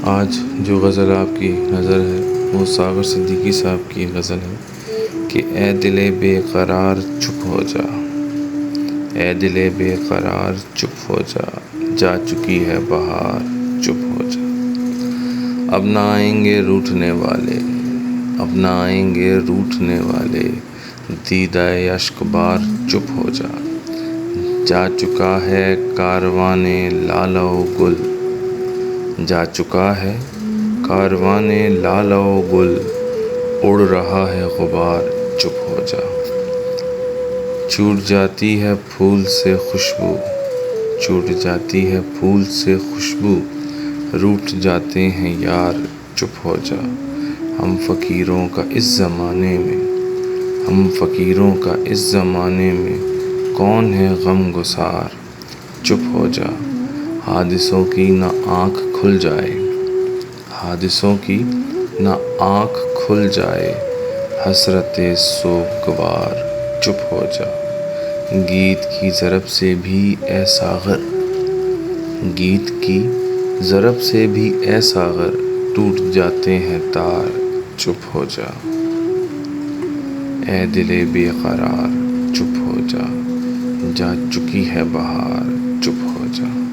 آج جو غزل آپ کی نظر ہے وہ ساغر صدیقی صاحب کی غزل ہے کہ اے دل بے قرار چپ ہو جا، اے دل بے قرار چپ ہو جا، جا چکی ہے بہار چپ ہو جا۔ اب نہ آئیں گے روٹھنے والے، اب نہ آئیں گے روٹھنے والے، دیدہ اشک بار چپ ہو جا۔ جا چکا ہے کاروان لالہ و گل، جا چکا ہے کاروان لالہ و گل، اڑ رہا ہے غبار چپ ہو جا۔ چھوٹ جاتی ہے پھول سے خوشبو، چھوٹ جاتی ہے پھول سے خوشبو، روٹھ جاتے ہیں یار چپ ہو جا۔ ہم فقیروں کا اس زمانے میں، ہم فقیروں کا اس زمانے میں کون ہے غم گسار چپ ہو جا۔ حادثوں کی نہ آنکھ کھل جائے، حادثوں کی نہ آنکھ کھل جائے، حسرت سوگوار چپ ہو جا۔ گیت کی ضرب سے بھی اے ساغر، گیت کی ضرب سے بھی اے ساغر، ٹوٹ جاتے ہیں تار چپ ہو جا۔ اے دل بے قرار چپ ہو جا، جا چکی ہے بہار چپ ہو جا۔